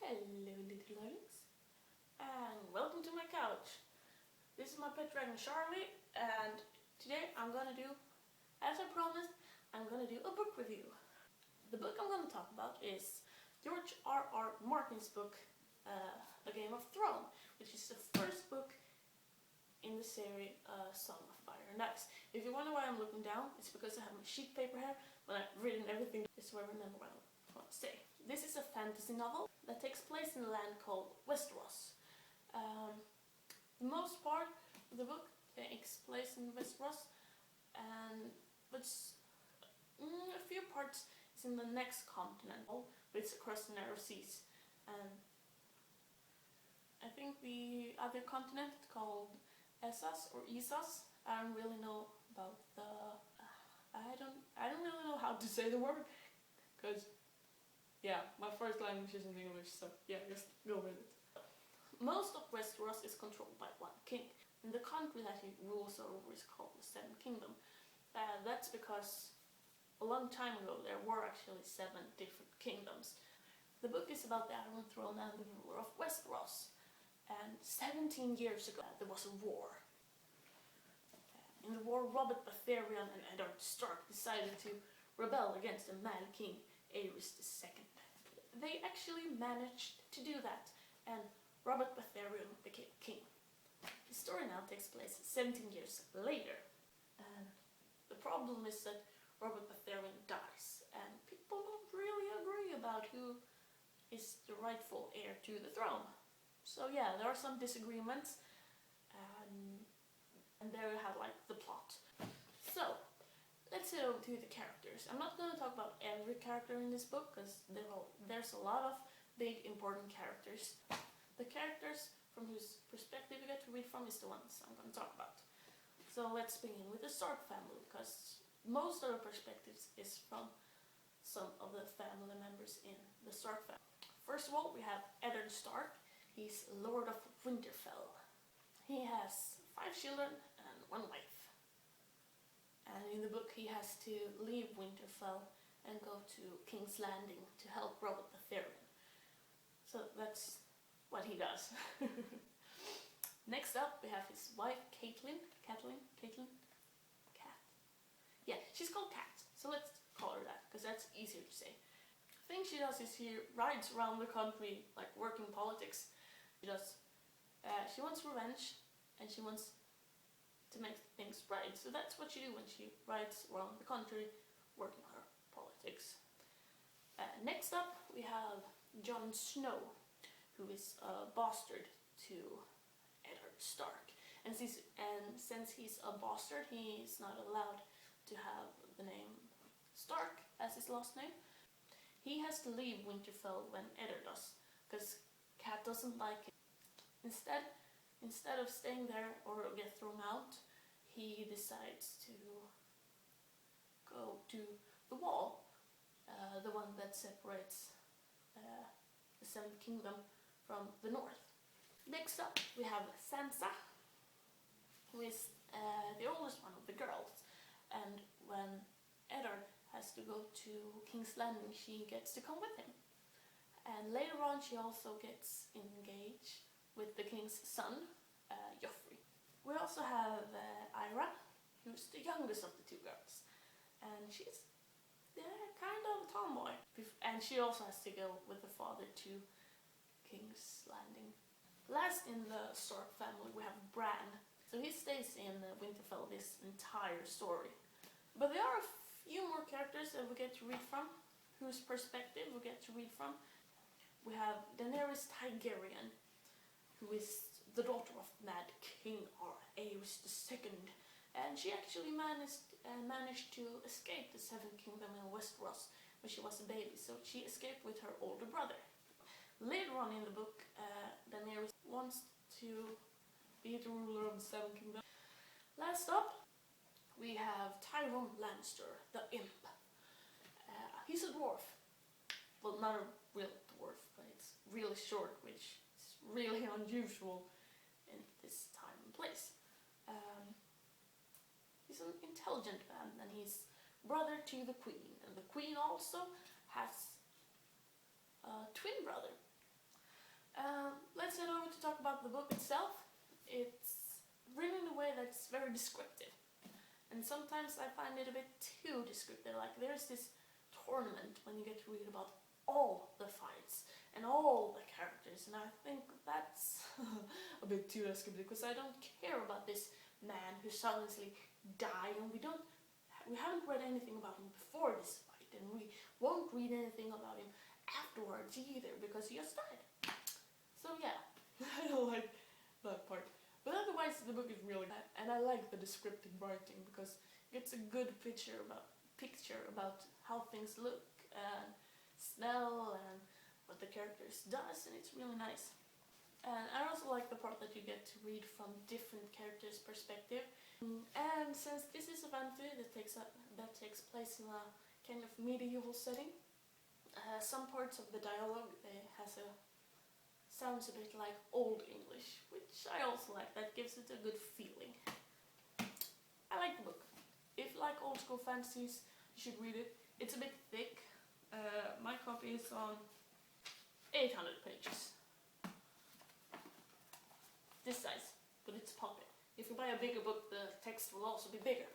Hello little darlings, and welcome to my couch. This is my pet dragon Charlie, and today I'm gonna do, as I promised, I'm gonna do a book review. The book I'm gonna talk about is George R.R. Martin's book, A Game of Thrones, which is the first book in the series Song of Fire and Ice. If you wonder why I'm looking down, it's because I have my sheet paper here. When I've written everything, this is where I remember what I want to say. This is a fantasy novel that takes place in a land called Westeros. The most part of the book takes place in Westeros, but a few parts is in the next continent, but it's across the narrow seas. And I think the other continent is called Essos or Essos. I don't really know about the. I don't really know how to say the word, because yeah, my first language isn't English, so yeah, just go with it. Most of Westeros is controlled by one king, and the country that he rules over is called the Seven Kingdom. That's because a long time ago there were actually 7 different kingdoms. The book is about the Iron Throne and the ruler of Westeros. And 17 years ago there was a war. In the war, Robert Baratheon and Eddard Stark decided to rebel against the Mad King Aerys II. They actually managed to do that, and Robert Baratheon became king. The story now takes place 17 years later, and the problem is that Robert Baratheon dies, and people don't really agree about who is the rightful heir to the throne. So yeah, there are some disagreements, and there you have like the plot. So let's get over to the characters. I'm not going to talk about every character in this book because there's a lot of big important characters. The characters from whose perspective you get to read from is the ones I'm going to talk about. So let's begin with the Stark family, because most of the perspectives is from some of the family members in the Stark family. First of all, we have Eddard Stark. He's Lord of Winterfell. He has 5 children and 1 wife. And in the book he has to leave Winterfell and go to King's Landing to help Robert Baratheon. So that's what he does. Next up we have his wife Catelyn. Cat. Yeah, she's called Cat, so let's call her that, because that's easier to say. The thing she does is she rides around the country like working politics. She wants revenge, and she wants to make things right. So that's what she do when she rides around the country working her politics. Next up we have Jon Snow, who is a bastard to Eddard Stark. And since he's a bastard, he's not allowed to have the name Stark as his last name. He has to leave Winterfell when Eddard does, because Cat doesn't like it. Instead of staying there or get thrown out, he decides to go to the wall, the one that separates the Seventh Kingdom from the north. Next up we have Sansa, who is the oldest one of the girls, and when Eddard has to go to King's Landing, she gets to come with him. And later on she also gets engaged with the king's son, Joffrey. We also have Ira, who's the youngest of the 2 girls, and she's kind of a tomboy. And she also has to go with the father to King's Landing. Last in the Stark family we have Bran. So he stays in Winterfell this entire story. But there are a few more characters that we get to read from, whose perspective we get to read from. We have Daenerys Targaryen, who is the daughter of Mad King Aerys II, and she actually managed to escape the Seventh Kingdom in Westeros when she was a baby, so she escaped with her older brother. Later on in the book, Daenerys wants to be the ruler of the Seven Kingdom. Last up, we have Tywone Lannister, the Imp. He's a dwarf. Well, not a real dwarf, but it's really short, which is really unusual in this time and place. He's an intelligent man, and he's brother to the Queen. And the Queen also has a twin brother. Let's head over to talk about the book itself. It's written in a way that's very descriptive. And sometimes I find it a bit too descriptive. Like there's this tournament when you get to read about all the fights and all the characters, and I think that's a bit too descriptive because I don't care about this man who suddenly died, and we haven't read anything about him before this fight, and we won't read anything about him afterwards either because he just died. So yeah, I don't like that part. But otherwise the book is really good, and I like the descriptive writing because it gets a good picture about how things look and smell and what the characters does, and it's really nice. And I also like the part that you get to read from different characters' perspective. And since this is a fantasy that takes place in a kind of medieval setting, some parts of the dialogue sounds a bit like Old English, which I also like. That gives it a good feeling. I like the book. If you like old school fantasies, you should read it. It's a bit thick. My copy is on 800 pages. This size, but it's pocket. If you buy a bigger book, the text will also be bigger.